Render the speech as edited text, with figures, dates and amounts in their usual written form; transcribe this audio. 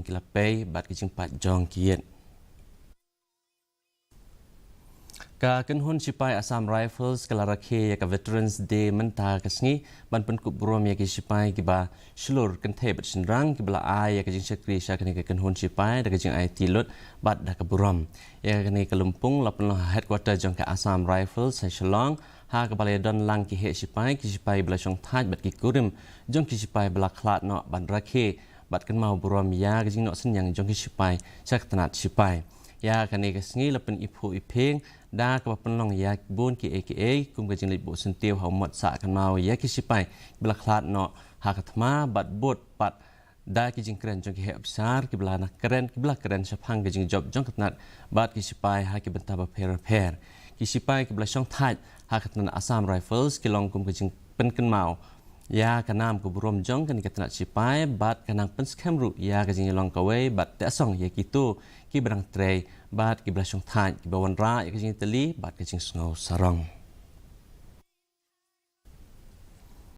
kila pay bat kijing pat jong kiet ka kenhun sipai Assam Rifles kala rakhe ka Veterans Day menta kasngi ban penkup brom ya ki sipai ki ba shlur kan the bat sinrang ki bala ai ya ka jing sekri sha kan ka kenhun sipai da ka jing ai tilot bat da ka brom ya kan ka lumpung lapun headquarter jong ka Assam Rifles sa Shillong ha ka bala don lang ki he sipai bala shong thaj bat ki kurim jong ki sipai bala khlat no ban rakhe bat kan mau brom ya ka jing no sen yang jong ki sipai sak tanat sipai ya kan ka sngi lapun ipu ipeng da ka penlong ya bun ki aka kum ka jinglit bo sentiu ha mat sa kan mau ya ki sipai bla khlat no ha ka thma bat bot pat da ki jing kren jong ki he besar ki bla na kren ki bla kren saphang ka jing job jong katnat bat ki sipai ha ki benta ba pher ki sipai ki bla shong thaj ha ka tna Assam Rifles ki long kum ka jing pen kan mau ya kanam ku burom jong kan ka tna sipai bat kanang pen skamru ya ka jing long ka we bat ta song ya ki tu ki brang trei bat ki bla shong thaj ki bawan ra ya ki jing teli bat ki jing sngo sarong